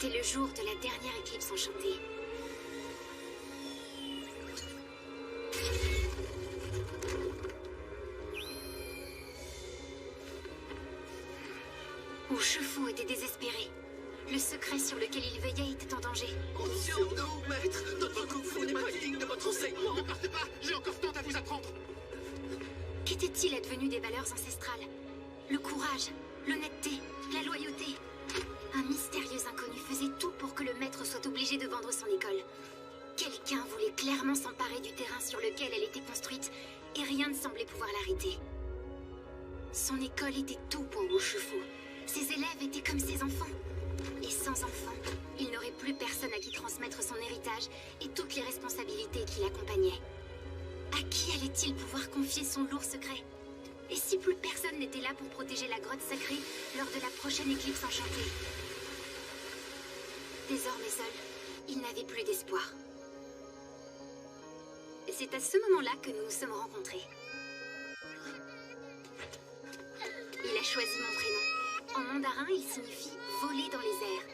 C'était le jour de la dernière éclipse enchantée. Urshifu était désespéré. Le secret sur lequel il veillait était en danger. Comptez sur nous, maître. Notre Kung Fu n'est pas digne de votre enseignement. Ne partez pas, j'ai encore tant à vous apprendre. Qu'était-il advenu des valeurs ancestrales? Le courage, l'honnêteté, la loyauté. Un mystérieux inconnu faisait tout pour que le maître soit obligé de vendre son école. Quelqu'un voulait clairement s'emparer du terrain sur lequel elle était construite, et rien ne semblait pouvoir l'arrêter. Son école était tout pour Urshifu. Ses élèves étaient comme ses enfants. Et sans enfants, il n'aurait plus personne à qui transmettre son héritage et toutes les responsabilités qui l'accompagnaient. À qui allait-il pouvoir confier son lourd secret? Et si plus personne n'était là pour protéger la grotte sacrée lors de la prochaine éclipse enchantée? Désormais seul, il n'avait plus d'espoir. Et c'est à ce moment-là que nous nous sommes rencontrés. Il a choisi mon prénom. En mandarin, il signifie « voler dans les airs ».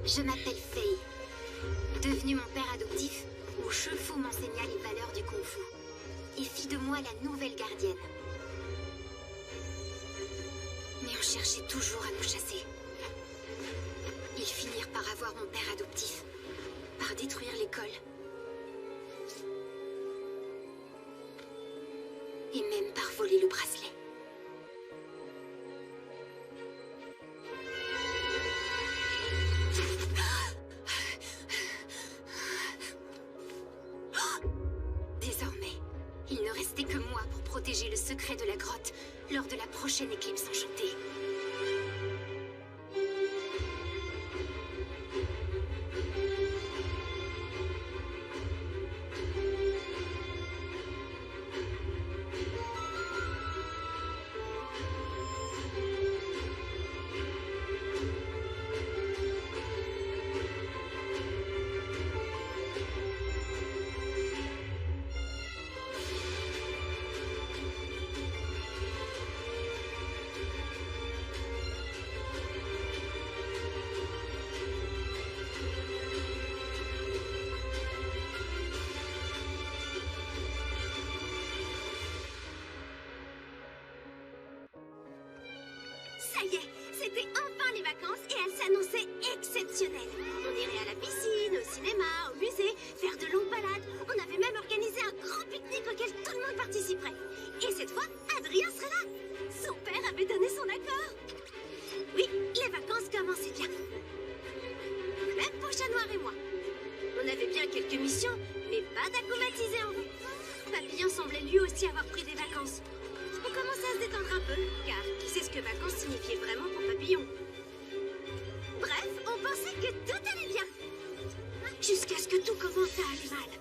Je m'appelle Fei. Devenu mon père adoptif, Urshifu m'enseigna les valeurs du Kung Fu et fit de moi la nouvelle gardienne. Mais on cherchait toujours à nous chasser. Ils finirent par avoir mon père adoptif, par détruire l'école. Et même par voler le bracelet. Désormais, il ne restait que moi pour protéger le secret de la grotte lors de la prochaine éclipse enchantée. Ça y est, c'était enfin les vacances et elles s'annonçaient exceptionnelles. On irait à la piscine, au cinéma, au musée, faire de longues balades. On avait même organisé un grand pique-nique auquel tout le monde participerait. Et cette fois, Adrien serait là. Son père avait donné son accord. Oui, les vacances commençaient bien. Même pour Chat Noir et moi. On avait bien quelques missions, mais pas d'acclimatisé en route. Papillon semblait lui aussi avoir pris des vacances. On commençait à se détendre un peu, car qui sait ce que vacances signifiait vraiment pour Papillon. Bref, on pensait que tout allait bien. Jusqu'à ce que tout commence à aller mal.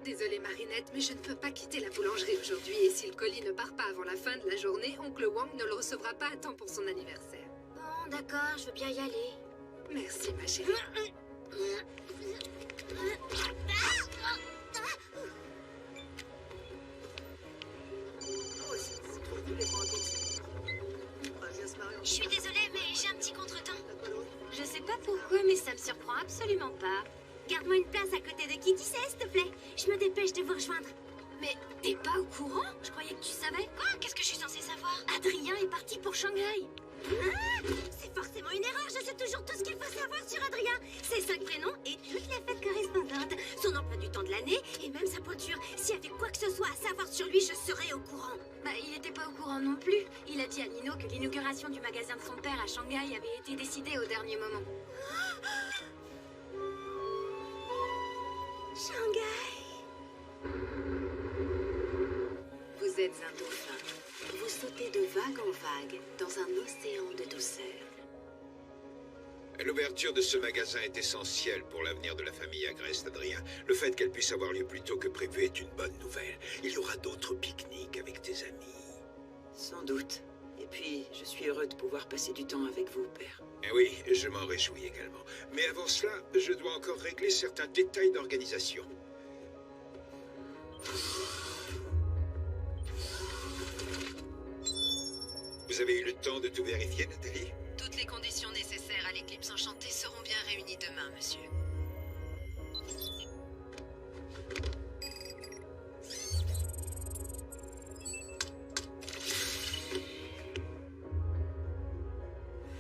Désolée Marinette, mais je ne peux pas quitter la boulangerie aujourd'hui et si le colis ne part pas avant la fin de la journée, oncle Wang ne le recevra pas à temps pour son anniversaire. Bon, d'accord, je veux bien y aller. Merci ma chérie. Je suis désolée, mais j'ai un petit contretemps. Je sais pas pourquoi, mais ça me surprend absolument pas. Garde-moi une place à côté de Kitty, s'il te plaît. Je me dépêche de vous rejoindre. Mais t'es pas au courant? Je croyais que tu savais. Quoi? Qu'est-ce que je suis censée savoir? Adrien est parti pour Shanghai. Ah, c'est forcément une erreur, je sais toujours tout ce qu'il faut savoir sur Adrien. Ses 5 prénoms et toutes les fêtes correspondantes. Son emploi du temps de l'année et même sa pointure. S'il y avait quoi que ce soit à savoir sur lui, je serais au courant. Bah, il était pas au courant non plus. Il a dit à Nino que l'inauguration du magasin de son père à Shanghai avait été décidée au dernier moment. Shanghai. Vous êtes un dauphin. Vous sautez de vague en vague dans un océan de douceur. L'ouverture de ce magasin est essentielle pour l'avenir de la famille Agreste, Adrien. Le fait qu'elle puisse avoir lieu plus tôt que prévu est une bonne nouvelle. Il y aura d'autres pique-niques avec tes amis. Sans doute. Et puis, je suis heureux de pouvoir passer du temps avec vous, père. Eh oui, je m'en réjouis également. Mais avant cela, je dois encore régler certains détails d'organisation. Vous avez eu le temps de tout vérifier, Nathalie? Toutes les conditions nécessaires à l'éclipse enchantée seront bien réunies demain, monsieur.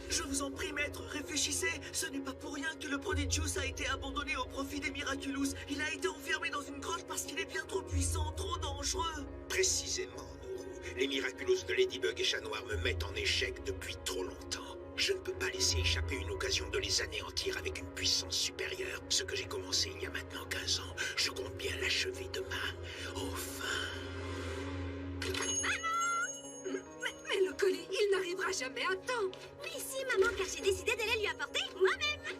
Je vous en prie, maître, réfléchissez. Ce n'est pas pour rien que le Prodigious a été abandonné au profit des Miraculous. Il a été enfermé dans une grotte parce qu'il est bien trop puissant, trop dangereux. Précisément, Nourou. Les Miraculous de Ladybug et Chat Noir me mettent en échec depuis trop longtemps. Je ne peux pas laisser échapper une occasion de les anéantir avec une puissance supérieure. Ce que j'ai commencé il y a maintenant 15 ans, je compte bien l'achever demain. Enfin. Mais le colis, il n'arrivera jamais à temps. Oui, si, maman, car j'ai décidé d'aller lui apporter moi-même.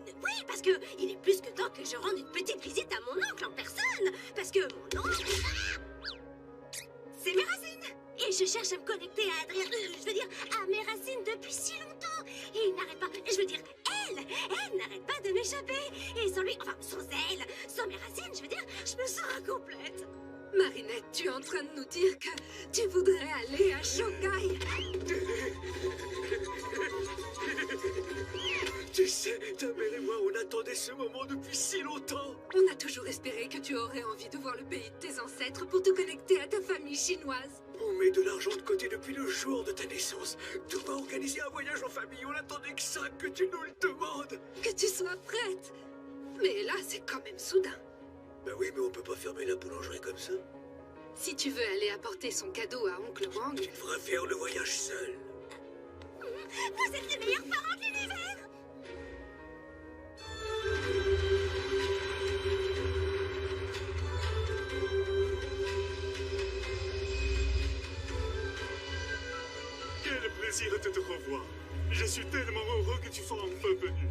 Oui, parce que il est plus que temps que je rende une petite visite à mon oncle en personne. Parce que mon oncle... c'est mes racines. Et je cherche à me connecter à Adrien... je veux dire, à mes racines depuis si longtemps. Et il n'arrête pas... je veux dire, elle n'arrête pas de m'échapper. Et sans lui... enfin, sans elle, sans mes racines, je veux dire, je me sens incomplète. Marinette, tu es en train de nous dire que tu voudrais aller à Shanghai. Tu sais, ta mère et moi, on attendait ce moment depuis si longtemps. On a toujours espéré que tu aurais envie de voir le pays de tes ancêtres pour te connecter à ta famille chinoise. On met de l'argent de côté depuis le jour de ta naissance. Tu vas organiser un voyage en famille. On attendait que ça, que tu nous le demandes. Que tu sois prête. Mais là, c'est quand même soudain. Ben oui, mais on peut pas fermer la boulangerie comme ça. Si tu veux aller apporter son cadeau à Oncle Wang... Tu devrais faire le voyage seul. Vous êtes les meilleurs parents de l'univers. Quel plaisir de te revoir. Je suis tellement heureux que tu sois enfin venu.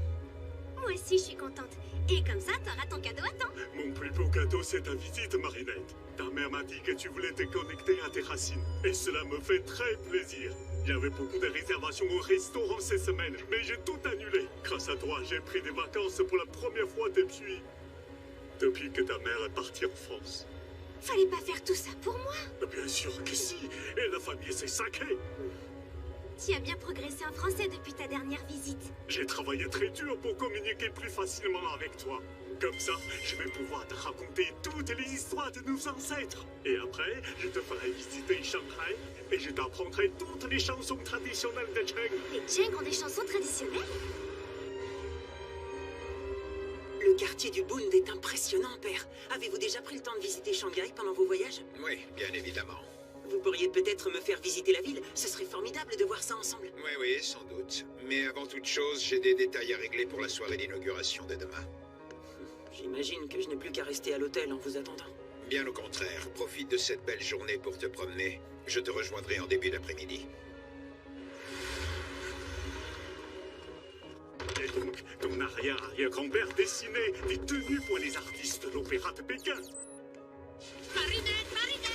Moi aussi, je suis contente. Et comme ça, t'auras ton cadeau à temps. Mon plus beau cadeau, c'est ta visite, Marinette. Ta mère m'a dit que tu voulais te connecter à tes racines. Et cela me fait très plaisir. Il y avait beaucoup de réservations au restaurant ces semaines, mais j'ai tout annulé. Grâce à toi, j'ai pris des vacances pour la première fois depuis que ta mère est partie en France. Fallait pas faire tout ça pour moi. Bien sûr que si. Et la famille, c'est sacré. Tu as bien progressé en français depuis ta dernière visite. J'ai travaillé très dur pour communiquer plus facilement avec toi. Comme ça, je vais pouvoir te raconter toutes les histoires de nos ancêtres. Et après, je te ferai visiter Shanghai et je t'apprendrai toutes les chansons traditionnelles de Cheng. Les Cheng ont des chansons traditionnelles. Le quartier du Bund est impressionnant, père. Avez-vous déjà pris le temps de visiter Shanghai pendant vos voyages? Oui, bien évidemment. Vous pourriez peut-être me faire visiter la ville. Ce serait formidable de voir ça ensemble. Oui, sans doute. Mais avant toute chose, j'ai des détails à régler pour la soirée d'inauguration de demain. J'imagine que je n'ai plus qu'à rester à l'hôtel en vous attendant. Bien au contraire, profite de cette belle journée pour te promener. Je te rejoindrai en début d'après-midi. Et donc, ton arrière-arrière-grand-père dessinait des tenues pour les artistes de l'opéra de Pékin. Marinette, Marinette.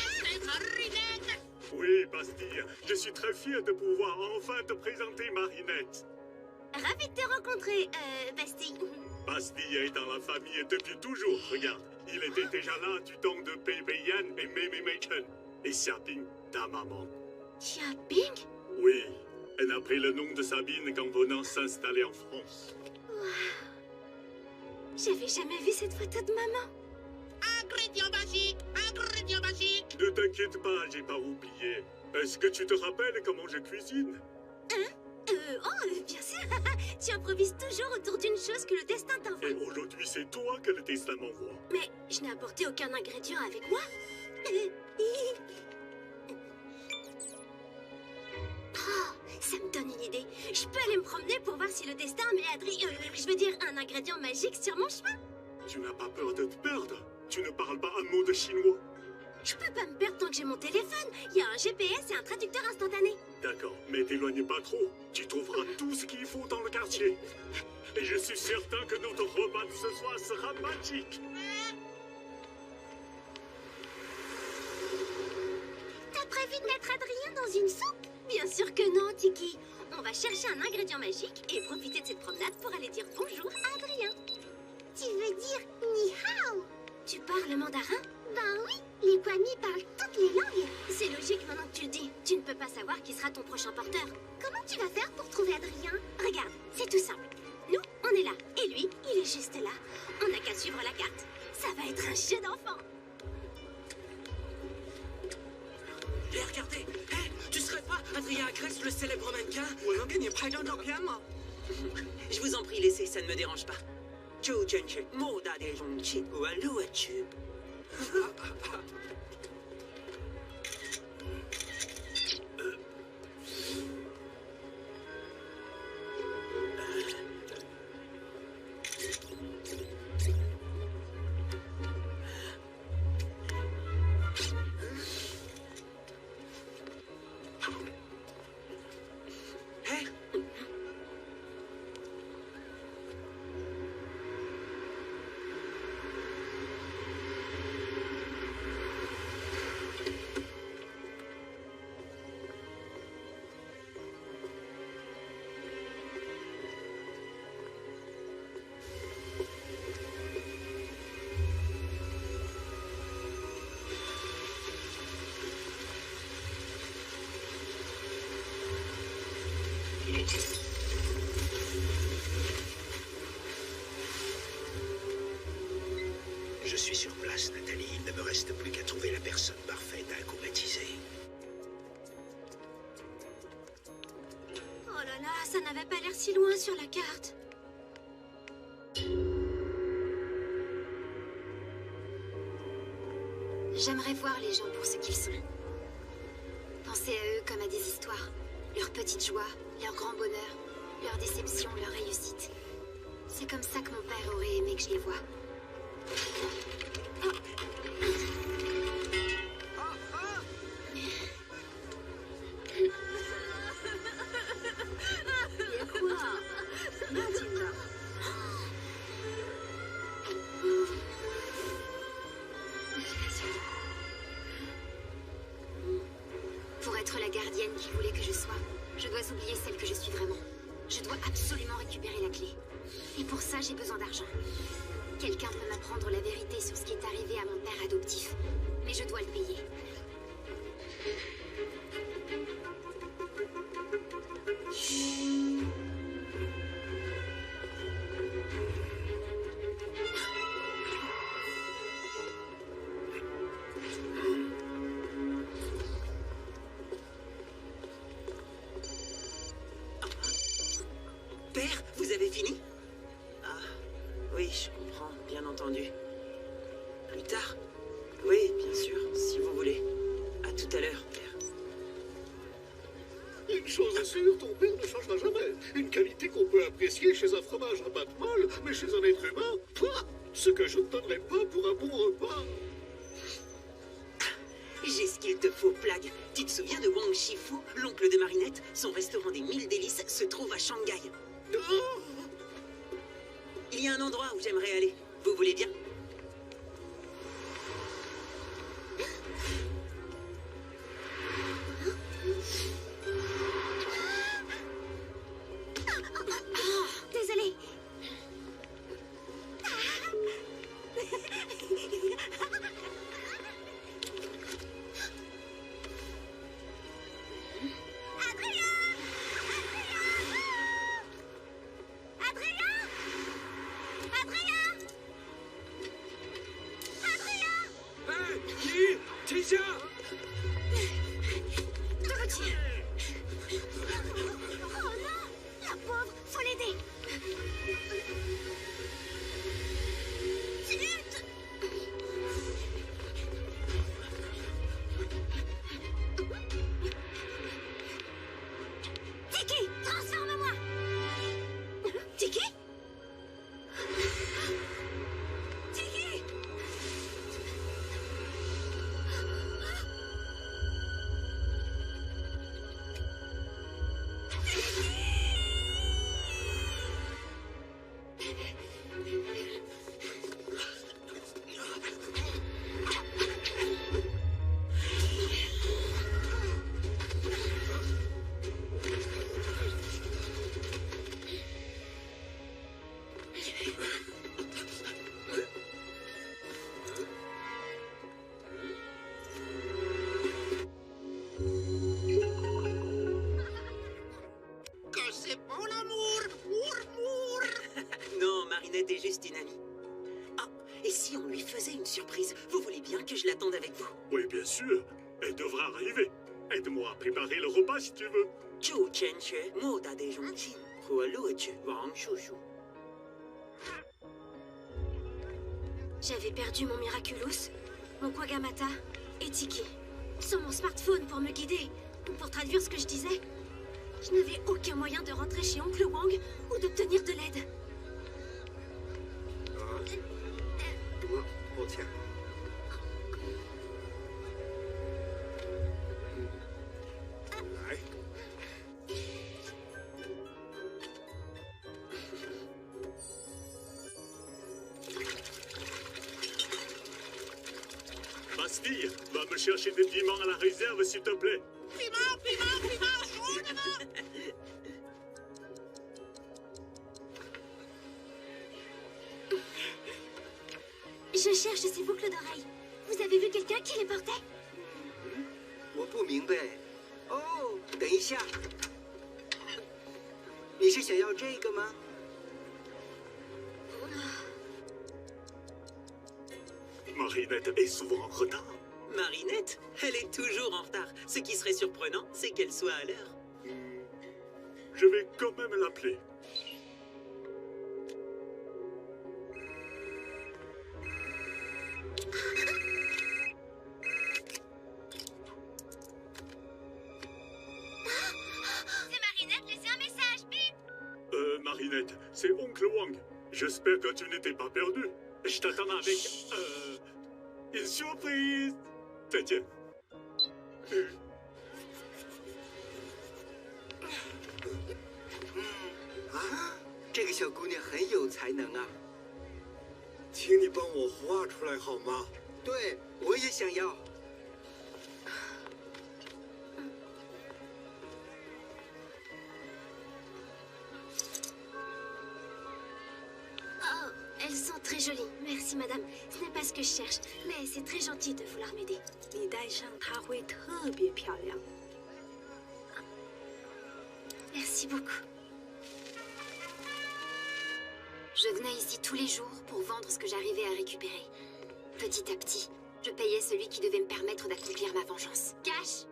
Oui, Bastille, je suis très fier de pouvoir enfin te présenter Marinette. Ravie de te rencontrer, Bastille. Bastille est dans la famille depuis toujours, regarde. Il était déjà là du temps de Pei Yan et Mei Mei-chen. Et Xiaoping, ta maman. Xiaoping? Oui, elle a pris le nom de Sabine en venant s'installer en France. J'avais jamais vu cette photo de maman. Ingrédient magique, ingrédient magique. Ne t'inquiète pas, j'ai pas oublié. Est-ce que tu te rappelles comment je cuisine? Bien sûr. Tu improvises toujours autour d'une chose que le destin t'envoie. Et aujourd'hui, c'est toi que le destin m'envoie. Mais je n'ai apporté aucun ingrédient avec moi. Ça me donne une idée. Je peux aller me promener pour voir si le destin met je veux dire, un ingrédient magique sur mon chemin. Tu n'as pas peur de te perdre? Tu ne parles pas un mot de chinois? Je peux pas me perdre tant que j'ai mon téléphone. Il y a un GPS et un traducteur instantané. D'accord, mais t'éloigne pas trop. Tu trouveras tout ce qu'il faut dans le quartier. Et je suis certain que notre repas de ce soir sera magique. T'as prévu de mettre Adrien dans une soupe? Bien sûr que non, Tiki. On va chercher un ingrédient magique et profiter de cette promenade pour aller dire bonjour à Adrien. Tu veux dire ni hao? Tu parles mandarin? Ben oui, les Kwami parlent toutes les langues. C'est logique maintenant que tu le dis. Tu ne peux pas savoir qui sera ton ton prochain porteur. Comment tu vas faire pour trouver Adrien? Regarde, c'est tout simple. Nous, on est là. Et lui, il est juste là. On n'a qu'à suivre la carte. Ça va être un jeu d'enfant. Et regardez, hé, tu serais pas Adrien Agreste, le célèbre mannequin? Je vous en prie, laissez, ça ne me dérange pas. Je suis sur place, Nathalie. Il ne me reste plus qu'à trouver la personne parfaite à acclimatiser. Oh là là, ça n'avait pas l'air si loin sur la carte. J'aimerais voir les gens pour ce qu'ils sont. Penser à eux comme à des histoires. Leurs petites joies, leur grand bonheur, leurs déceptions, leurs réussites. C'est comme ça que mon père aurait aimé que je les voie. Pour être la gardienne qu'il voulait que je sois, je dois oublier celle que je suis vraiment. Je dois absolument récupérer la clé. Et pour ça, j'ai besoin d'argent. Quelqu'un peut m'apprendre la vérité sur ce qui est arrivé à mon père adoptif. Mais je dois le payer. Père, vous avez fini? Ah, oui, je comprends, bien entendu. Plus tard? Oui, bien sûr, si vous voulez. À tout à l'heure, père. Une chose est sûre, ton père ne changera jamais. Une qualité qu'on peut apprécier chez un fromage à pâte molle, mais chez un être humain, pouah, ce que je ne donnerais pas pour un bon repas. J'ai ce qu'il te faut, Plague. Tu te souviens de Wang Shifu, l'oncle de Marinette? Son restaurant des 1000 délices se trouve à Shanghai. Oh, Il y a un endroit où j'aimerais aller. Vous voulez bien? Désolée. Qui? Tisha! Dorothy. Oh non, la pauvre, faut l'aider. Zut! Tiki, transforme-moi. Tiki? Tiki? juste une amie. Ah, et si on lui faisait une surprise? Vous voulez bien que je l'attende avec vous? Oui, bien sûr. Elle devra arriver. Aide-moi à préparer le repas si tu veux. 祝千雪莫大的荣幸和乐趣，王叔叔。 J'avais perdu mon Miraculous, mon Kwagamata et Tiki. Sans mon smartphone pour me guider, ou pour traduire ce que je disais. Je n'avais aucun moyen de rentrer chez Oncle Wang ou d'obtenir de l'aide. 抱歉。来， Bastille, va me chercher des piments à la réserve, s'il te plaît. Je cherche ces boucles d'oreilles. Vous avez vu quelqu'un qui les portait? 我不明白。哦，等一下，你是想要这个吗？ Marinette est souvent en retard. Marinette, elle est toujours en retard. Ce qui serait surprenant, c'est qu'elle soit à l'heure. Je vais quand même l'appeler. C'est Marinette, laissez un message, bip! Marinette, c'est Oncle Wang. J'espère que tu n'étais pas perdu. Je t'attends avec... une surprise. 再见。 啊，这个小姑娘很有才能啊！ 请你帮我画出来好吗？ 对，我也想要。 Oh, elles sont très jolies. Merci, madame. Ce n'est pas ce que je cherche, mais c'est très gentil de vouloir m'aider. 你戴上它会特别漂亮。 Merci beaucoup. Je venais ici tous les jours pour vendre ce que j'arrivais à récupérer. Petit à petit, je payais celui qui devait me permettre d'accomplir ma vengeance. Cash!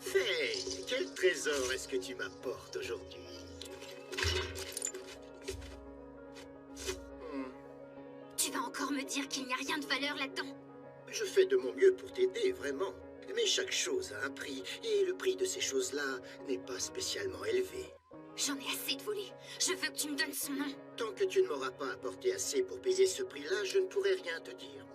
Faye, quel trésor est-ce que tu m'apportes aujourd'hui? Tu vas encore me dire qu'il n'y a rien de valeur là-dedans? Je fais de mon mieux pour t'aider, vraiment. Mais chaque chose a un prix, et le prix de ces choses-là n'est pas spécialement élevé. J'en ai assez de voler. Je veux que tu me donnes son nom. Tant que tu ne m'auras pas apporté assez pour payer ce prix-là, je ne pourrai rien te dire.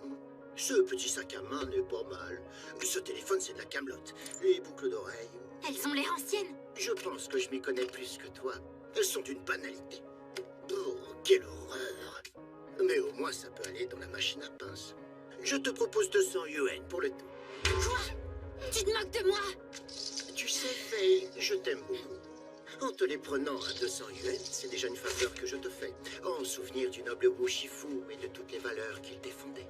Ce petit sac à main n'est pas mal. Ce téléphone, c'est de la camelote. Les boucles d'oreilles, Elles ont l'air anciennes. je pense que je m'y connais plus que toi. Elles sont d'une banalité. Oh, quelle horreur! Mais au moins, ça peut aller dans la machine à pince. Je te propose 200 yuan pour le tout. Quoi? Tu te moques de moi? Tu sais, Faye, je t'aime beaucoup. En te les prenant à 200 yuan, c'est déjà une faveur que je te fais, en souvenir du noble Wu Shifu et de toutes les valeurs qu'il défendait.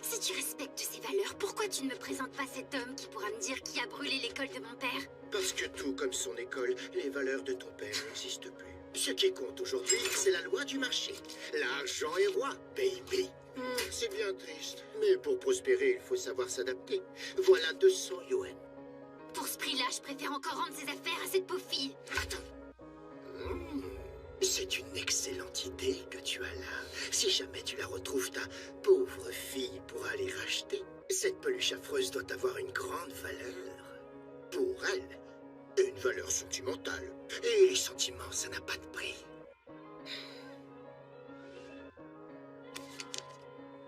Si tu respectes ces valeurs, pourquoi tu ne me présentes pas cet homme qui pourra me dire qui a brûlé l'école de mon père? Parce que tout comme son école, les valeurs de ton père n'existent plus. Ce qui compte aujourd'hui, c'est la loi du marché. L'argent est roi, baby. C'est bien triste, mais pour prospérer, il faut savoir s'adapter. Voilà 200 yuan. Pour ce prix-là, je préfère encore rendre ses affaires à cette pauvre fille. C'est une excellente idée que tu as là. Si jamais tu la retrouves, ta pauvre fille pourra les racheter. Cette peluche affreuse doit avoir une grande valeur. Pour elle, une valeur sentimentale. Et les sentiments, ça n'a pas de prix.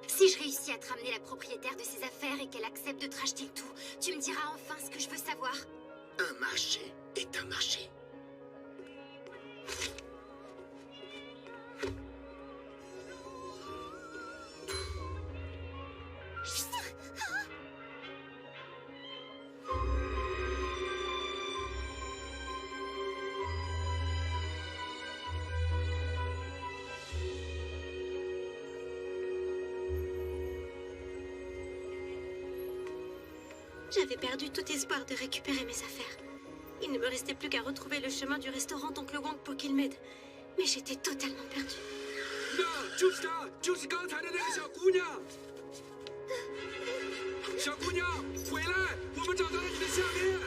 Si je réussis à te ramener la propriétaire de ses affaires et qu'elle accepte de te racheter le tout, tu me diras enfin ce que je veux savoir. Un marché est un marché. J'avais perdu tout espoir de récupérer mes affaires. Il ne me restait plus qu'à retrouver le chemin du restaurant d'Oncle Wang pour qu'il m'aide. Mais j'étais totalement perdue. 就是她，就是刚才的那个小姑娘。小姑娘，回来，我们找到了你的项链。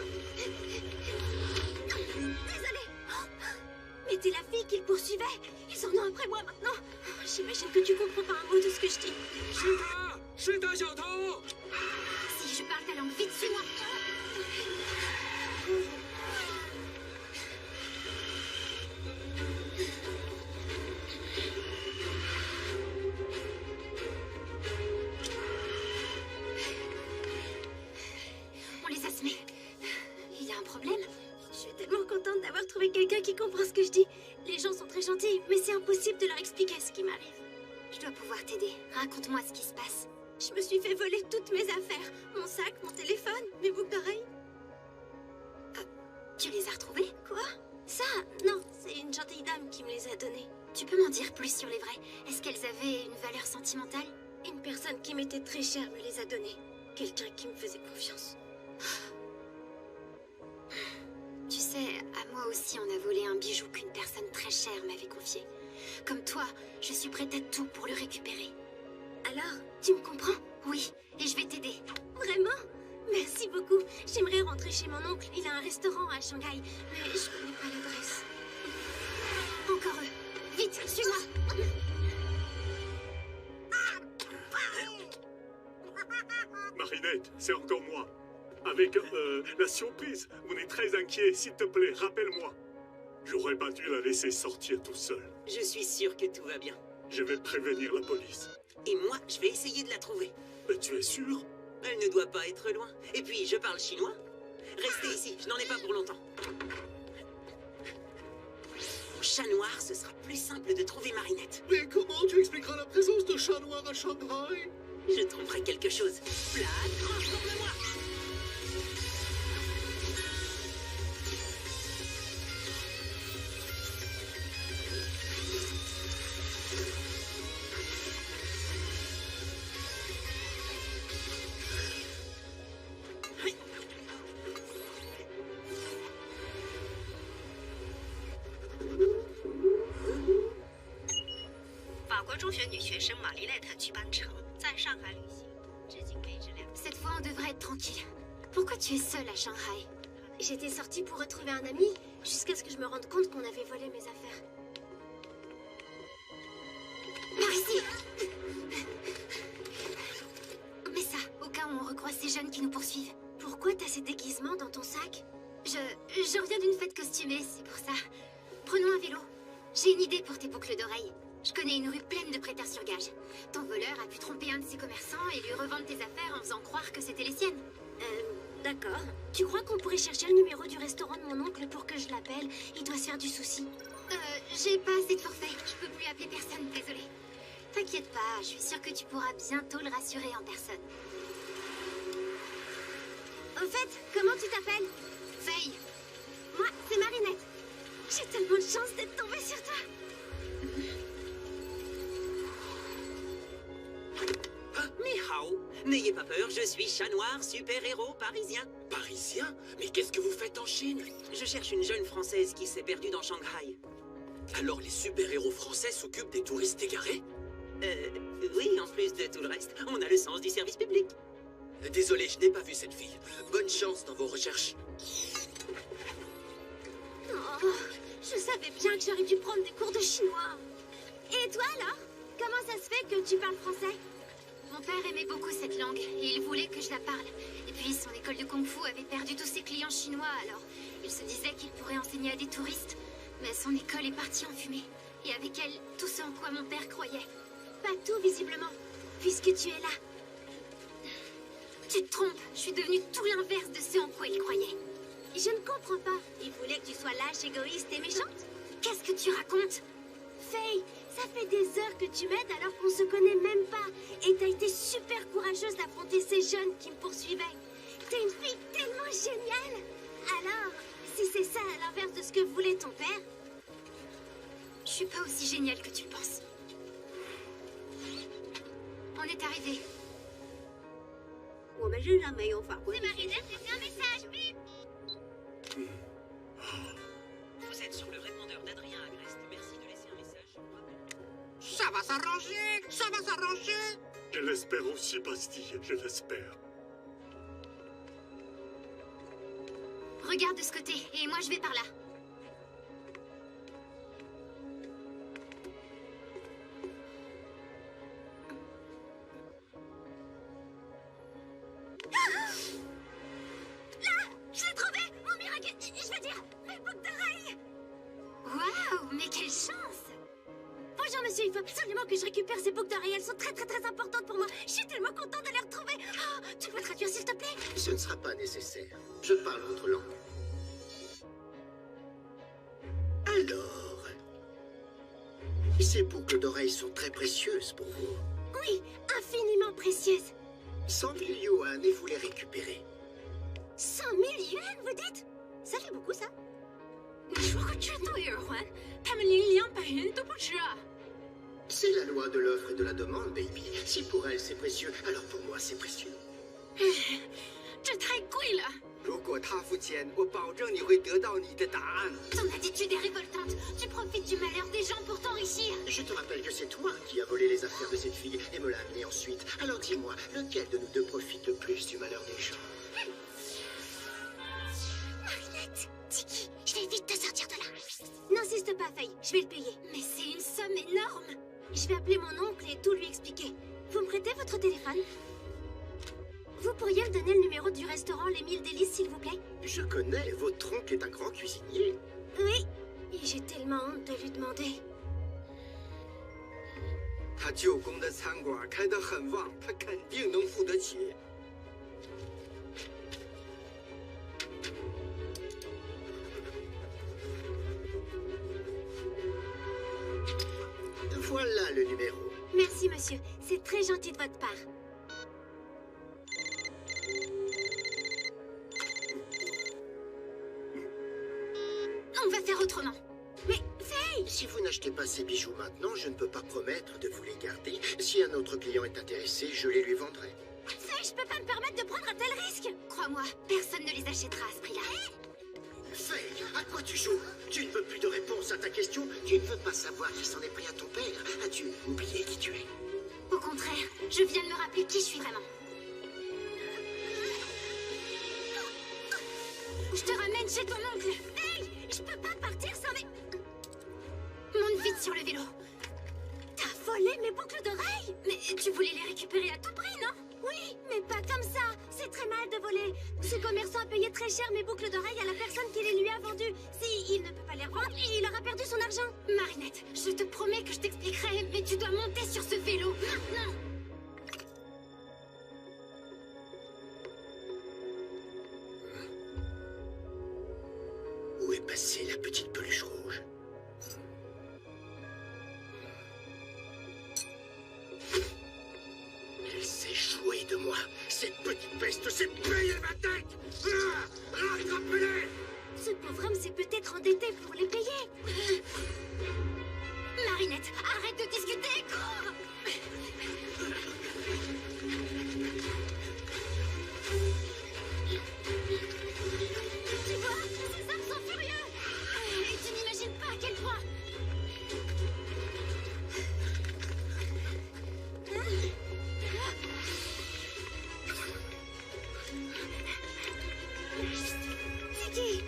Désolée. Mais t'es la fille qu'ils poursuivaient. Ils en ont après moi maintenant. J'imagine que tu comprends pas un mot de ce que je dis. 是她，是她，小偷。 Si je parle ta langue, vite, suis-moi. On les a semés. Il y a un problème? Je suis tellement contente d'avoir trouvé quelqu'un qui comprend ce que je dis. Les gens sont très gentils, mais c'est impossible de leur expliquer ce qui m'arrive. Je dois pouvoir t'aider. Raconte-moi ce qui se passe. Je me suis fait voler toutes mes affaires. Mon sac, mon téléphone, mes boucles d'oreilles. Tu les as retrouvés? Quoi? Ça? Non, c'est une gentille dame qui me les a donnés. Tu peux m'en dire plus sur les vrais? Est-ce qu'elles avaient une valeur sentimentale? Une personne qui m'était très chère me les a donnés. Quelqu'un qui me faisait confiance. Tu sais, à moi aussi on a volé un bijou qu'une personne très chère m'avait confié. Comme toi, je suis prête à tout pour le récupérer. Alors, tu me comprends? Oui, et je vais t'aider. Vraiment? Merci beaucoup. J'aimerais rentrer chez mon oncle. Il a un restaurant à Shanghai, mais je connais pas l'adresse. Encore eux. Vite, suis-moi. Marinette, c'est encore moi. Avec la surprise, on est très inquiet. S'il te plaît, rappelle-moi. J'aurais pas dû la laisser sortir tout seul. Je suis sûr que tout va bien. Je vais prévenir la police. Et moi, je vais essayer de la trouver. Mais tu es sûr? Elle ne doit pas être loin. Et puis, je parle chinois. Restez ici, je n'en ai pas pour longtemps. En chat noir, ce sera plus simple de trouver Marinette. Mais comment tu expliqueras la présence de chat noir à Shanghai? Je trouverai quelque chose. Vlad, transforme-moi! Hey. 法国中学女学生玛丽莱特去班城，在上海旅行，至今为止2。Cette fois, on devrait être tranquille. Pourquoi tu es seule à Shanghai? J'étais sortie pour retrouver un ami, jusqu'à ce que je me rende compte qu'on avait volé mes affaires. Par ici! Mais ça, au cas où on recroise ces jeunes qui nous poursuivent. Pourquoi t'as ces déguisements dans ton sac? Je reviens d'une fête costumée, c'est pour ça. Prenons un vélo. J'ai une idée pour tes boucles d'oreilles. Je connais une rue pleine de prêteurs sur gage. Ton voleur a pu tromper un de ses commerçants et lui revendre tes affaires en faisant croire que c'était les siennes. D'accord. Tu crois qu'on pourrait chercher le numéro du restaurant de mon oncle pour que je l'appelle? Il doit se faire du souci. J'ai pas assez de forfait. Je peux plus appeler personne, désolée. T'inquiète pas, je suis sûre que tu pourras bientôt le rassurer en personne. Au fait, comment tu t'appelles? Faye. Moi, c'est Marinette. J'ai tellement de chance d'être tombée sur toi. Ni hao. N'ayez pas peur, je suis chat noir, super-héros parisien. Parisien? Mais qu'est-ce que vous faites en Chine? Je cherche une jeune Française qui s'est perdue dans Shanghai. Alors les super-héros français s'occupent des touristes égarés? Oui, en plus de tout le reste, on a le sens du service public. Désolé, je n'ai pas vu cette fille. Bonne chance dans vos recherches. Oh, je savais bien que j'aurais dû prendre des cours de chinois. Et toi alors? Comment ça se fait que tu parles français? Mon père aimait beaucoup cette langue et il voulait que je la parle. Et puis son école de kung-fu avait perdu tous ses clients chinois, alors il se disait qu'il pourrait enseigner à des touristes. Mais son école est partie en fumée. Et avec elle, tout ce en quoi mon père croyait. Pas tout, visiblement, puisque tu es là. Tu te trompes, je suis devenue tout l'inverse de ce en quoi il croyait. Je ne comprends pas. Il voulait que tu sois lâche, égoïste et méchante? Qu'est-ce que tu racontes? Faye, ça fait des heures que tu m'aides alors qu'on se connaît même pas. Et t'as été super courageuse d'affronter ces jeunes qui me poursuivaient. T'es une fille tellement géniale. Alors, si c'est ça à l'inverse de ce que voulait ton père... Je suis pas aussi géniale que tu le penses. On est arrivé. C'est Marinette, j'ai fait un message, bip. Vous êtes sur le répondeur d'Adrien Agreste. Merci de laisser un message.傻 Ça va s'arranger. Ça va s'arranger. Je l'espère aussi, Bastille, je l'espère. Regarde de ce côté, et moi je vais par là. Je l'ai trouvé! Mon miracle! Je veux dire, mes boucles d'oreilles! Waouh, mais quelle chance! Bonjour monsieur, il faut absolument que je récupère ces boucles d'oreilles. Elles sont très importantes pour moi. Je suis tellement contente de les retrouver. Oh, tu peux traduire s'il te plaît? Ce ne sera pas nécessaire. Je parle votre langue. Alors, ces boucles d'oreilles sont très précieuses pour vous. Oui, infiniment précieuses. 100 000 yuan et vous les récupérez. 100 000 yuan, vous dites? Ça fait beaucoup, ça. C'est la loi de l'offre et de la demande, baby. Si pour elle c'est précieux, alors pour moi c'est précieux. 这太贵了。如果他付钱，我保证你会得到你的答案。 Ton attitude est révoltante. Tu profites du malheur des gens pour t'enrichir. Je te rappelle que c'est toi qui as volé les affaires de cette fille et me l'as amenée ensuite. Alors dis-moi, lequel de nous deux profite le plus du malheur des gens? Marinette, Tiki, je vais vite te sortir de là. N'insiste pas, Faye, je vais le payer. Mais c'est une somme énorme. Je vais appeler mon oncle et tout lui expliquer. Vous me prêtez votre téléphone? Vous pourriez me donner le numéro du restaurant Les 1000 Délices, s'il vous plaît? Je connais, votre oncle est un grand cuisinier. Oui, et j'ai tellement honte de lui demander. 他舅公的餐馆开得很旺，他肯定能付得起。 Voilà le numéro. Merci, monsieur. C'est très gentil de votre part. On va faire autrement. Mais, Faye! Si vous n'achetez pas ces bijoux maintenant, je ne peux pas promettre de vous les garder. Si un autre client est intéressé, je les lui vendrai. Faye, je peux pas me permettre de prendre un tel risque! Crois-moi, personne ne les achètera à ce prix-là. Faye, à quoi tu joues? Tu ne veux plus de réponse à ta question? Tu ne veux pas savoir qui s'en est pris à ton père? As-tu oublié qui tu es? Au contraire, je viens de me rappeler qui je suis vraiment. Je te ramène chez ton oncle. Hey! Je peux pas partir sans mes... Monte vite sur le vélo. T'as volé mes boucles d'oreilles? Mais tu voulais les récupérer à tout prix, non? Oui, mais pas comme ça. C'est très mal de voler. Ce commerçant a payé très cher mes boucles d'oreilles à la personne qui les lui a vendues. Si il ne peut pas les revendre, il aura perdu son argent. Marinette, je te promets que je t'expliquerai, mais tu dois monter sur ce vélo maintenant. Où est passée la petite peluche rouge? Elle s'est jouée de moi. Cette petite peste s'est payée ma tête. Rattrapez-les! Ce pauvre homme s'est peut-être endetté pour les payer. Marinette, arrête de discuter, cours! Tu vois, ces hommes sont furieux. Et tu n'imagines pas à quel point. Tiki!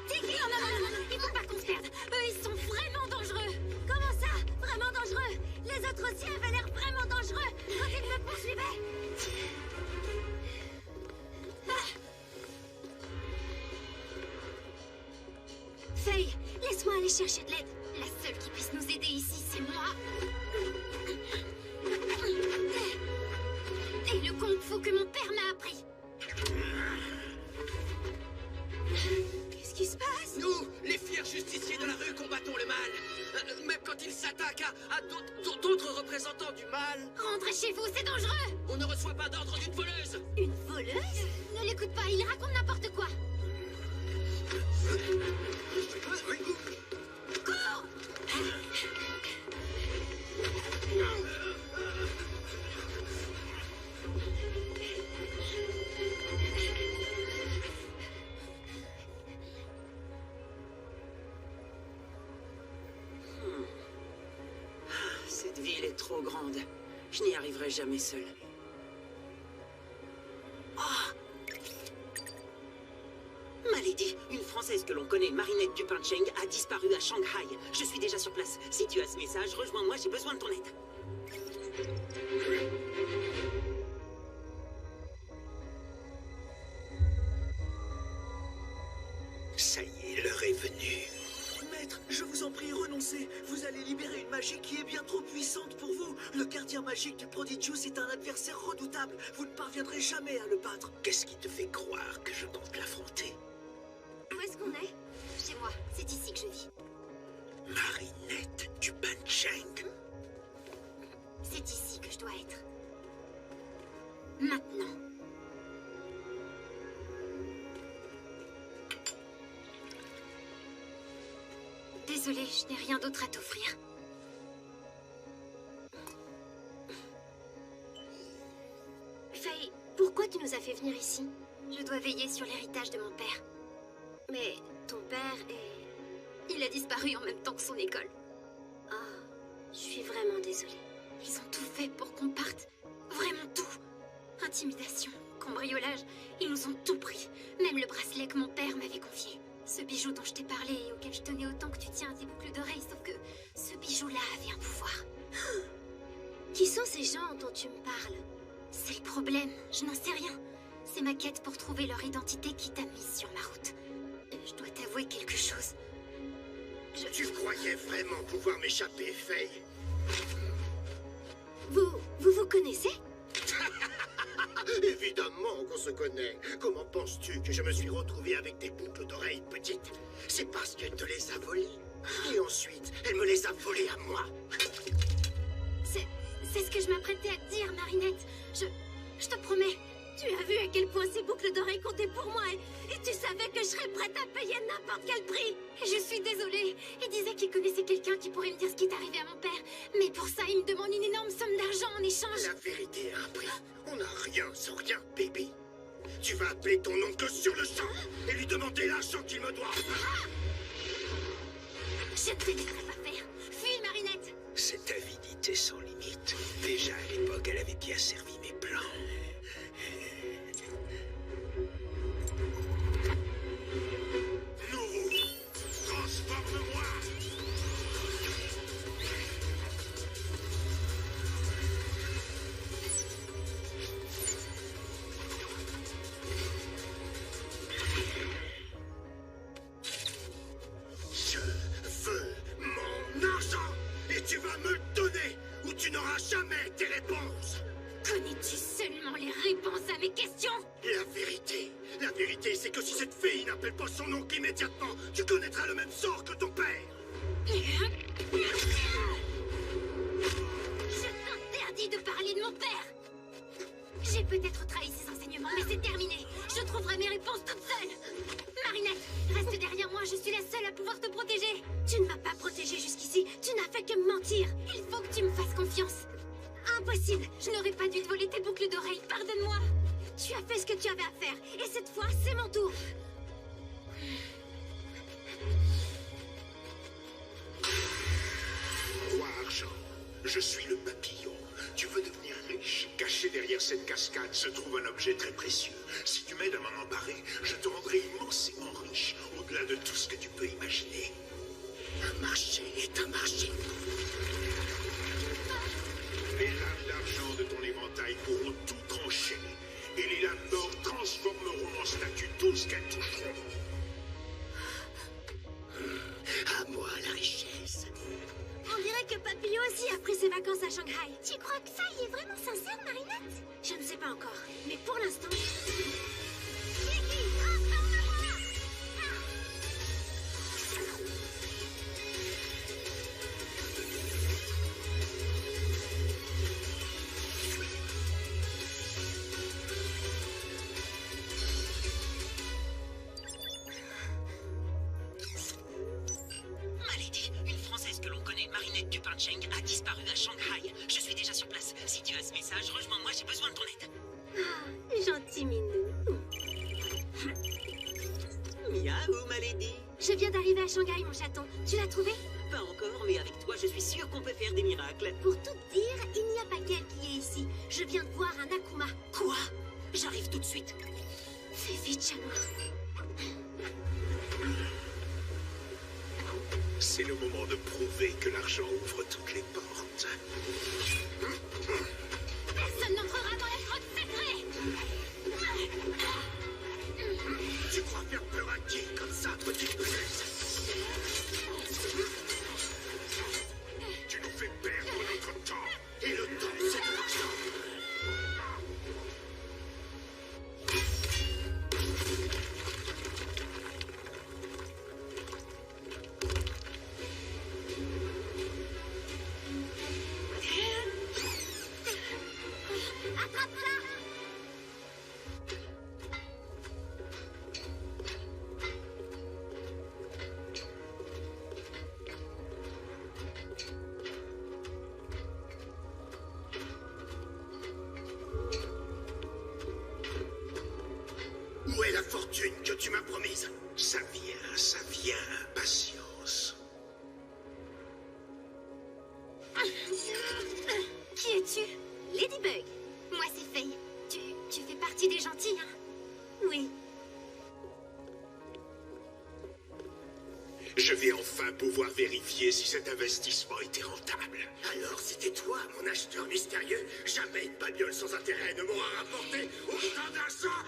Tiki, non, il faut pas qu'on se perde. Eux, ils sont vraiment dangereux. Comment ça? Vraiment dangereux? Les autres aussi avaient l'air vraiment dangereux quand ils me poursuivaient. Faye, laisse-moi aller chercher de l'aide. La seule qui puisse nous aider ici, c'est moi. Et le kung-fu que mon père m'a appris. Qu'est-ce qui se passe? Nous, les fiers justiciers de la rue, combattons le mal. Même quand il s'attaque à d'autres représentants du mal, Rentrez chez vous, c'est dangereux. on ne reçoit pas d'ordre d'une voleuse. Une voleuse? Ne l'écoute pas, il raconte n'importe quoi. Cours! ville est trop grande. Je n'y arriverai jamais seul. Oh! Malady, une Française que l'on connaît, Marinette Dupin-Cheng, a disparu à Shanghai. Je suis déjà sur place. Si tu as ce message, rejoins-moi, j'ai besoin de ton aide. Ça y est, l'heure est venue. Maître, je vous en prie, renoncez. Vous allez libérer une magie qui est bien trop puissante pour vous. Le gardien magique du Prodigious est un adversaire redoutable. Vous ne parviendrez jamais à le battre. Qu'est-ce qui te fait croire que je compte l'affronter? Où est-ce qu'on est? Chez moi, c'est ici que je vis. Marinette Dupin-Cheng? C'est ici que je dois être. Maintenant. Désolée, je n'ai rien d'autre à t'offrir. Faye, pourquoi tu nous as fait venir ici? Je dois veiller sur l'héritage de mon père. Mais ton père est... Il a disparu en même temps que son école. Ah, je suis vraiment désolée. Ils ont tout fait pour qu'on parte. Vraiment tout. Intimidation, cambriolage, ils nous ont tout pris. Même le bracelet que mon père m'avait confié. Ce bijou dont je t'ai parlé et auquel je tenais autant que tu tiens à tes boucles d'oreilles, sauf que ce bijou-là avait un pouvoir. Qui sont ces gens dont tu me parles? C'est le problème, je n'en sais rien. C'est ma quête pour trouver leur identité qui t'a mise sur ma route. Je dois t'avouer quelque chose. Tu croyais vraiment pouvoir m'échapper, Faye? Vous connaissez? Évidemment qu'on se connaît. Comment penses-tu que je me suis retrouvé avec des boucles d'oreilles petites? C'est parce qu'elle te les a volées. Et ensuite, elle me les a volées à moi. C'est ce que je m'apprêtais à te dire, Marinette. Je te promets. Tu as vu à quel point ces boucles d'oreilles comptaient pour moi et tu savais que je serais prête à payer n'importe quel prix. Je suis désolée. Il disait qu'il connaissait quelqu'un qui pourrait me dire ce qui est arrivé à mon père. Mais pour ça, il me demande une énorme somme d'argent en échange. La vérité a un prix. On n'a rien sans rien, baby. Tu vas appeler ton oncle sur le champ et lui demander l'argent qu'il me doit. Je ne te laisserai pas faire. Fuis, Marinette. Cette avidité sans limite. Déjà à l'époque, elle avait bien servi mes plans. Nouveau, transforme-moi. Je veux mon argent et tu vas me le donner ou tu n'auras jamais tes réponses. Connais-tu seulement les réponses à mes questions? La vérité, c'est que si cette fille n'appelle pas son oncle immédiatement, tu connaîtras le même sort que ton père. Je t'interdis de parler de mon père. J'ai peut-être trahi ses enseignements, mais c'est terminé. Je trouverai mes réponses toute seule. Marinette, reste derrière moi, je suis la seule à pouvoir te protéger. Tu ne m'as pas protégée jusqu'ici, tu n'as fait que me mentir. Il faut que tu me fasses confiance. Impossible. Je n'aurais pas dû te voler tes boucles d'oreilles, pardonne-moi. Tu as fait ce que tu avais à faire, et cette fois, c'est mon tour. Roi Argent, je suis le papillon. Tu veux devenir riche? Caché derrière cette cascade se trouve un objet très précieux. Si tu m'aides à m'en emparer, je te rendrai immensément riche, au-delà de tout ce que tu peux imaginer. Un marché est un marché. Les lames d'argent de ton éventail pourront tout trancher, et les lames d'or transformeront en statue tout ce qu'elles toucheront. À moi la richesse. On dirait que Papillon aussi a pris ses vacances à Shanghai. Tu crois que ça y est vraiment sincère, Marinette? Je ne sais pas encore, mais pour l'instant... Malady, une Française que l'on connaît, Marinette Dupin-Cheng, a disparu à Shanghai. Je suis déjà sur place. Si tu as ce message, rejoins-moi, j'ai besoin de ton aide. Ah, gentil minou. Miaou, Malady. Je viens vient d'arriver à Shanghai, mon chaton. Tu l'as trouvé? Pas encore, mais avec toi, je suis sûr qu'on peut faire des miracles. Pour tout te dire, il n'y a pas qu'elle qui est ici. Je viens de voir un Akuma. Quoi? J'arrive tout de suite. Fais vite, chat noir. C'est le moment de prouver que l'argent ouvre toutes les portes. Personne n'entrera dans la grotte sacrée. Tu crois faire peur à qui comme ça, petite puce? Tu nous fais perdre notre temps. Et le temps, c'est de l'argent. Attrape ça! Où est la fortune que tu m'as promise? Ça vient, patience. Qui es-tu? Ladybug. Moi, c'est Faye. Tu fais partie des gentils, hein? Oui. Je vais enfin pouvoir vérifier si cet investissement était rentable. Alors, c'était toi, mon acheteur mystérieux? Jamais une bagnole sans intérêt ne m'aura rapporté autant d'argent.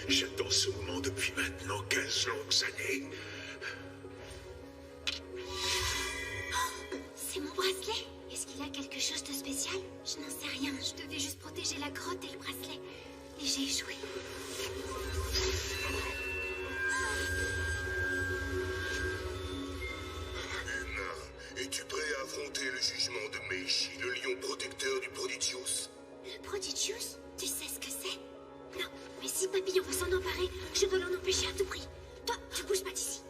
J'attends ce moment depuis maintenant 15 longues années. C'est mon bracelet. Est-ce qu'il y a quelque chose de spécial? Je n'en sais rien. Je devais juste protéger la grotte et le bracelet. Et j'ai échoué. Humain, es-tu prêt à affronter le jugement de Meishi, le lion protecteur du Prodigious? Le Prodigious? Tu sais ce que c'est? Non, mais si Papillon veut s'en emparer, je dois l'en empêcher à tout prix. Toi, tu bouges pas d'ici.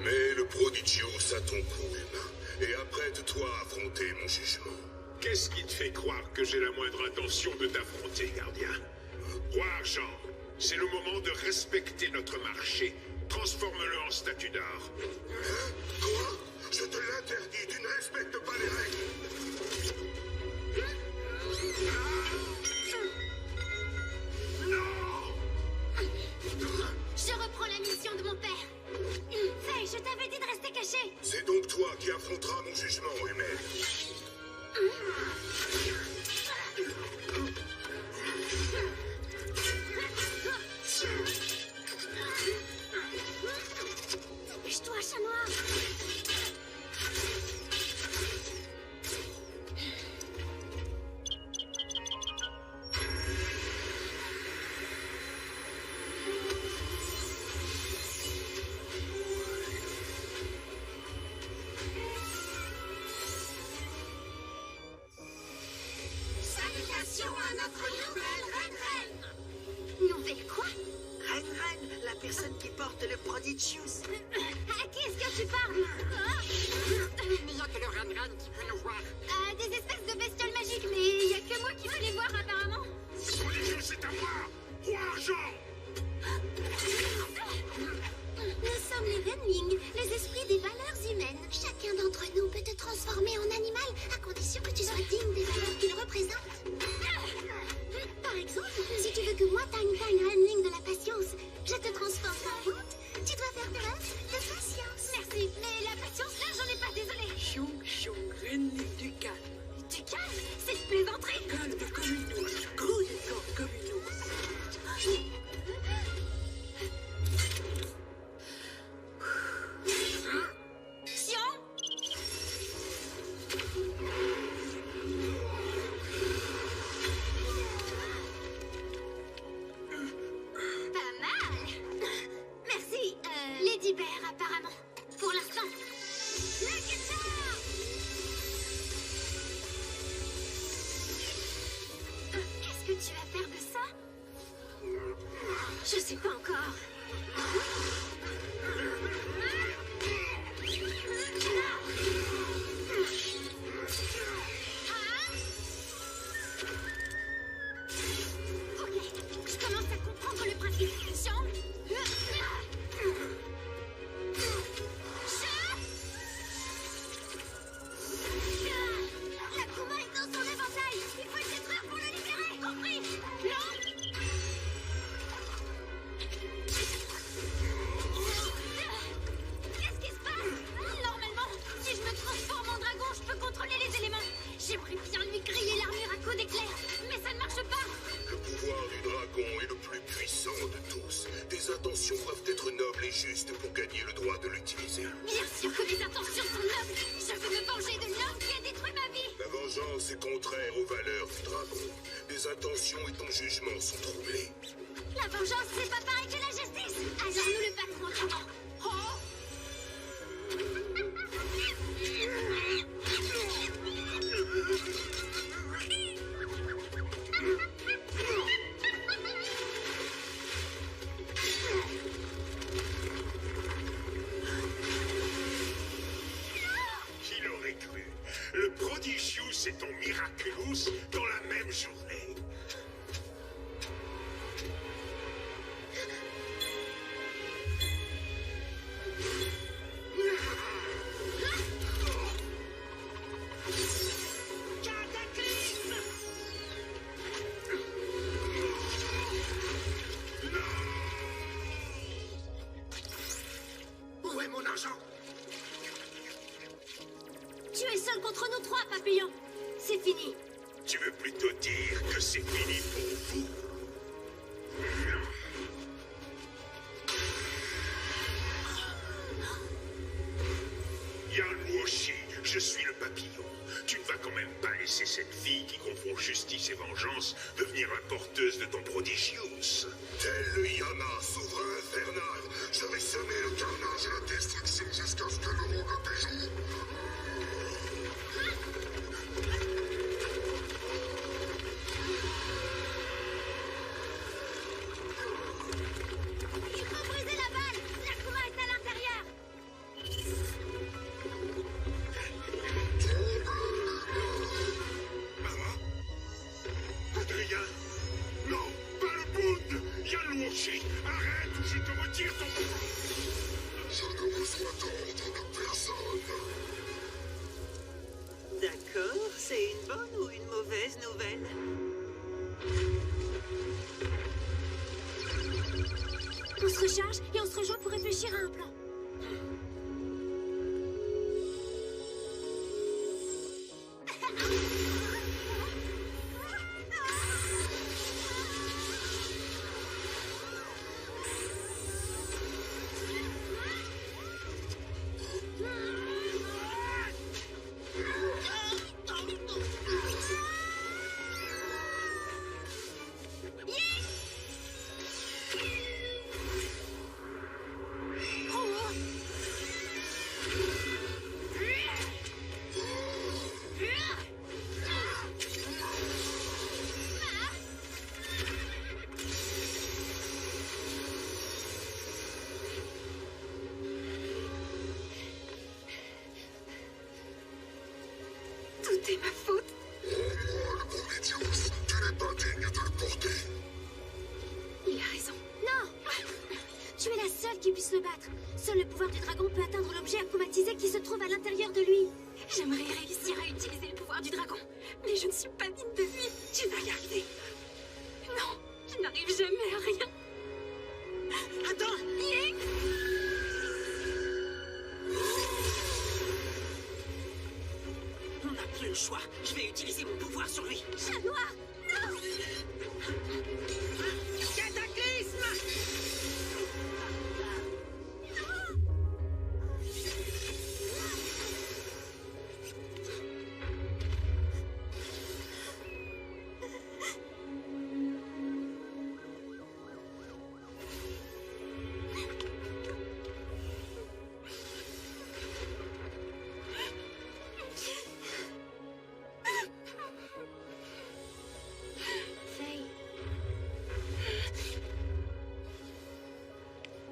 Mais le Prodigious a ton coup, humain, et apprête-toi à affronter mon jugement. Qu'est-ce qui te fait croire que j'ai la moindre intention de t'affronter, gardien? Roi Argent, c'est le moment de respecter notre marché. Transforme-le en statue d'or. Hein? Quoi? Je te l'interdis, tu ne respectes pas les règles. Non! Je reprends la mission de mon père. Faye, je t'avais dit de rester caché. C'est donc toi qui affronteras mon jugement, humain. Dépêche-toi, chat noir. Salutations à notre nouvelle reine. Nouvelle quoi? Ren, la personne qui porte le Prodigious. À qui est-ce que tu parles? Il n'y a que le Ran qui peut nous voir. Des espèces de bestioles magiques, mais il n'y a que moi qui peux les voir apparemment. Prodigieux, c'est à moi! Roi Argent! Nous sommes les Renling, les esprits des valeurs humaines. Chacun d'entre nous peut te transformer en animal, à condition que tu sois digne des valeurs qu'il représente. Par exemple, si tu veux que moi, Tang Renling de la patience, je te transforme en honte, tu dois faire preuve de patience. Merci, mais la patience, là, j'en ai pas, désolée. Chung, Renling du calme. Du calme, c'est une plaisanterie. Calme comme une ours, grouillant comme une ours. c'est contraire aux valeurs du dragon. Tes intentions et ton jugement sont troublés. La vengeance, c'est pas pareil que la justice. Alors nous le battrons autrement. Qui l'aurait cru? Le Prodigious et ton Miraculous dans la même journée. Où est mon argent? Tu es seul contre nous trois, Papillon. C'est fini. Tu veux plutôt dire que c'est fini pour vous? Yan Wuoshi, je suis le papillon. Tu ne vas quand même pas laisser cette fille qui confond justice et vengeance devenir la porteuse de ton Prodigious. Tel le Yama, souverain infernal, je vais semer le carnage et la destruction jusqu'à ce que le monde le péjoue. Il faut briser la balle. Nakuma est à l'intérieur. Maman? Adrien? Non, pas le Bund! Yan Wuoshi, arrête ou je te retire ton... Je ne reçois d'ordre de personne. D'accord, c'est une bonne ou une mauvaise nouvelle? On se recharge et on se rejoint pour réfléchir à un plan. Tout est ma faute. Rends-moi le Prodigious, tu n'es pas digne de le porter. Il a raison. Non. Tu es la seule qui puisse le battre. Seul le pouvoir du dragon peut atteindre l'objet akumatisé qui se trouve à l'intérieur de lui. J'aimerais réussir à utiliser le pouvoir du dragon, mais je ne suis pas digne de lui. Tu vas y arriver. Non, je n'arrive jamais à rien. Attends! Ying! On n'a plus le choix. Je vais utiliser mon pouvoir sur lui. Chat noir. Non. Cataclysme! Faye.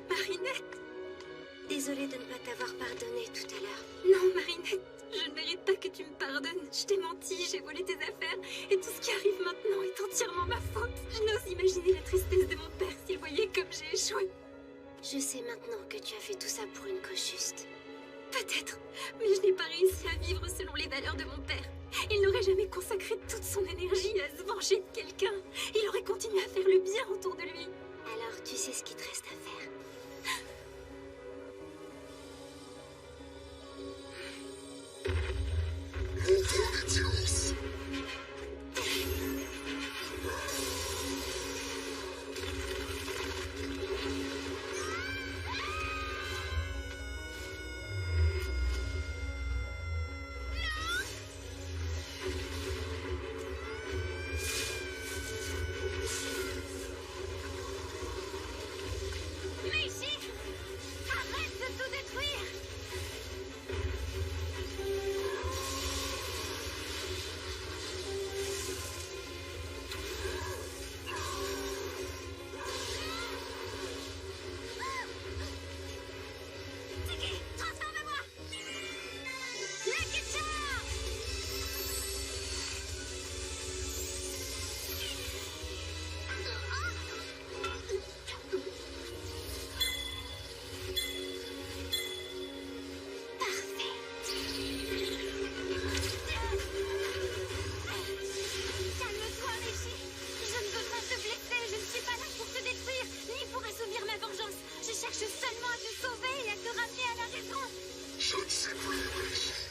Marinette! Désolée de ne pas t'avoir pardonné tout à l'heure. Non, Marinette, je ne mérite pas que tu me pardonnes. Je t'ai menti, j'ai volé tes affaires, et tout ce qui arrive maintenant est entièrement ma faute. Je n'ose imaginer la tristesse de mon père s'il voyait comme j'ai échoué. Je sais maintenant que tu as fait tout ça pour une cause juste. Peut-être, mais je n'ai pas réussi à vivre selon les valeurs de mon père. Il n'aurait jamais consacré toute son énergie à se venger de quelqu'un. Il aurait continué à faire le bien autour de lui. Alors tu sais ce qu'il te reste à faire. Mon Prodigious.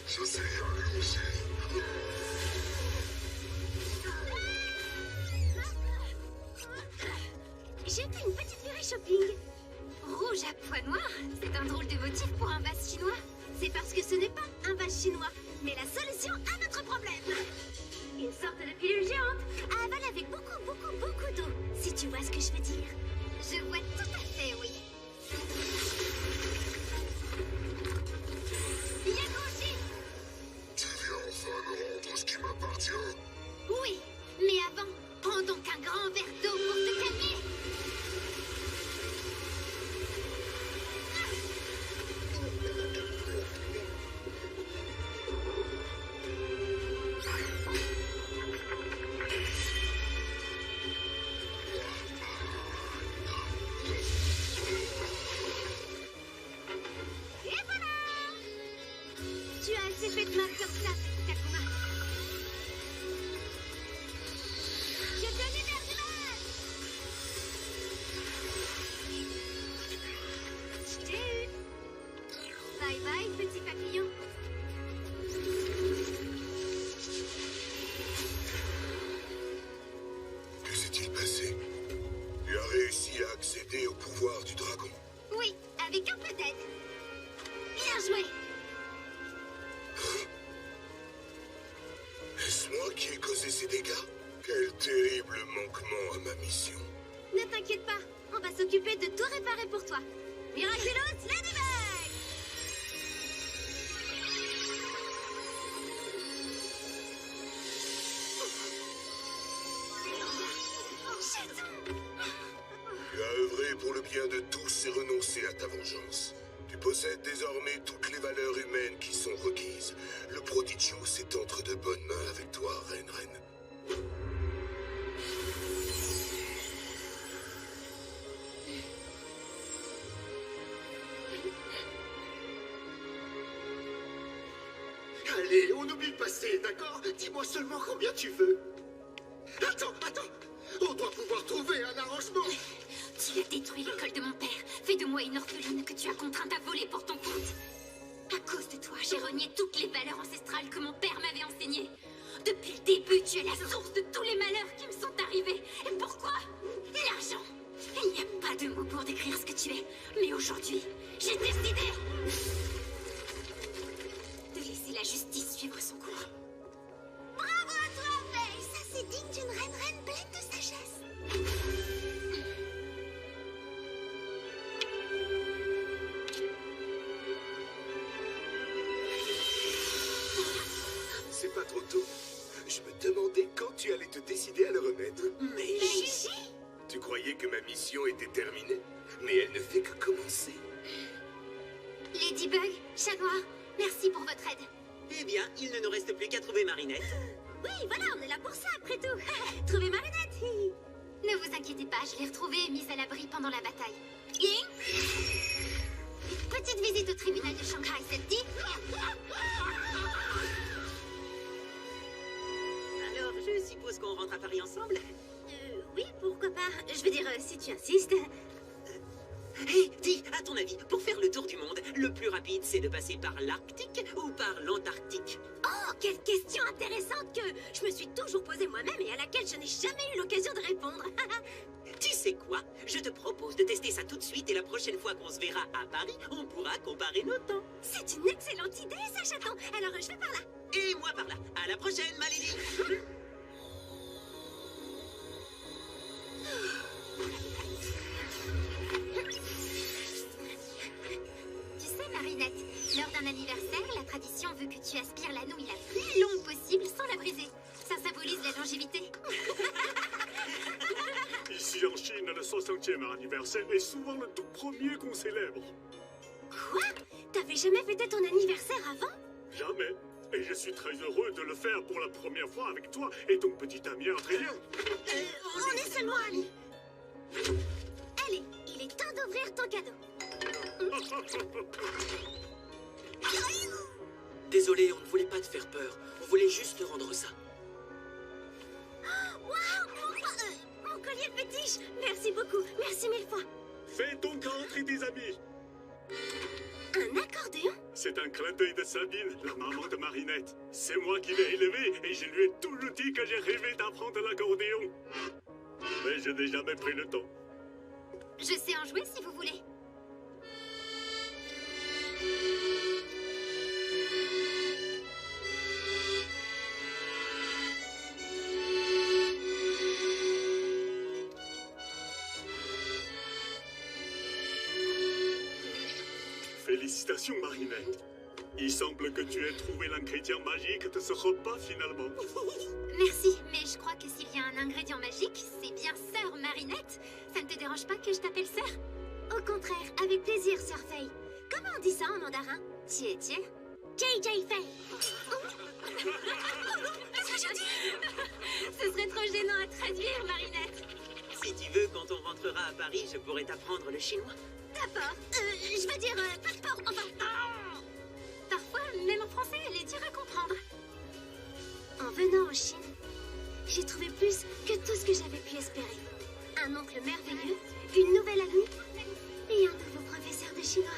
Je sais y aller aussi. J'ai fait une petite virée shopping. Rouge à pois noirs, c'est un drôle de motif pour un vase chinois. C'est parce que ce n'est pas un vase chinois, mais la solution à notre problème. Une sorte de pilule géante à avaler avec beaucoup d'eau, si tu vois ce que je veux dire. Je vois tout à fait, oui. Yakushi! Tu viens enfin me rendre ce qui m'appartient? Oui, mais avant, prends donc un grand verre d'eau pour te calmer. Et voilà! Tu as assez fait de mal comme ça, Takuma. Je te libère du mal! Je t'ai eu. Bye bye, petit papillon. Que s'est-il passé? Tu as réussi à accéder au pouvoir du dragon. Oui, avec un peu d'aide. Bien joué. Est-ce moi qui ai causé ces dégâts? Quel terrible manquement à ma mission. Ne t'inquiète pas, on va s'occuper de tout réparer pour toi. Miraculous Ladybug! Tu as œuvré pour le bien de tous et renoncé à ta vengeance. Tu possèdes désormais toutes les valeurs humaines qui sont requises. Le Prodigious est entre de bonnes mains avec toi, Ren. Allez, on oublie le passé, d'accord? Dis-moi seulement combien tu veux. Attends, on doit pouvoir trouver un arrangement. Tu as détruit l'école de mon père. Fais de moi une orpheline que tu as contrainte à voler pour ton compte. À cause de toi, j'ai renié toutes les valeurs ancestrales que mon père m'avait enseignées. Depuis le début, tu es la source de tous les malheurs qui me sont arrivés. Et pourquoi? L'argent. Il n'y a pas de mots pour décrire ce que tu es. Mais aujourd'hui, j'ai décidé de laisser la justice suivre son cours. Bravo à toi, Faye! Ça, c'est digne d'une reine pleine de sagesse. C'est pas trop tôt. Je me demandais quand tu allais te décider à le remettre. Mais Gigi! Tu croyais que ma mission était terminée, mais elle ne fait que commencer. Ladybug, Chat Noir, merci pour votre aide. eh bien, il ne nous reste plus qu'à trouver Marinette. Oui, voilà, on est là pour ça, après tout. Trouver Marinette. Ne vous inquiétez pas, je l'ai retrouvée et mise à l'abri pendant la bataille. Ying, petite visite au tribunal de Shanghai, ça te dit? Alors, je suppose qu'on rentre à Paris ensemble? Oui, pourquoi pas. Je veux dire, si tu insistes. Hé, dis, à ton avis, pour faire le tour du monde, le plus rapide, c'est de passer par l'Arctique ou par l'Antarctique? Oh, quelle question intéressante que je me suis toujours posée moi-même et à laquelle je n'ai jamais eu l'occasion de répondre. Tu sais quoi? Je te propose de tester ça tout de suite et la prochaine fois qu'on se verra à Paris, on pourra comparer nos temps. C'est une excellente idée, ça, chaton. Alors, je vais par là. Et moi par là. À la prochaine, ma Lily. Tu sais, Marinette, lors d'un anniversaire, la tradition veut que tu aspires la nouille la plus longue possible sans la briser. Ça symbolise la longévité. Ici en Chine, le 60e anniversaire est souvent le tout premier qu'on célèbre. Quoi? T'avais jamais fêté ton anniversaire avant? Jamais. Et je suis très heureux de le faire pour la première fois avec toi et ton petit ami Adrien. On est seulement amis. Allez, il est temps d'ouvrir ton cadeau. Désolé, on ne voulait pas te faire peur. On voulait juste te rendre ça. Waouh, mon collier fétiche. Merci beaucoup, merci mille fois. Fais donc rentrer tes amis. Un accordéon? C'est un clin d'œil de Sabine, la maman de Marinette. C'est moi qui l'ai élevée et je lui ai toujours dit que j'ai rêvé d'apprendre l'accordéon. Mais je n'ai jamais pris le temps. Je sais en jouer si vous voulez. Félicitations, Marinette. Il semble que tu aies trouvé l'ingrédient magique de ce repas, finalement. Merci, mais je crois que s'il y a un ingrédient magique, c'est bien Sœur Marinette. Ça ne te dérange pas que je t'appelle Sœur? Au contraire, avec plaisir, Sœur Fei. Comment on dit ça en mandarin? Tiens. JJ Fei. Ce serait trop gênant à traduire, Marinette. Si tu veux, quand on rentrera à Paris, je pourrais t'apprendre le chinois. D'accord. Je veux dire, passeport, enfin... Parfois, même en français, elle est dure à comprendre. En venant en Chine, j'ai trouvé plus que tout ce que j'avais pu espérer. Un oncle merveilleux, une nouvelle amie et un nouveau professeur de chinois.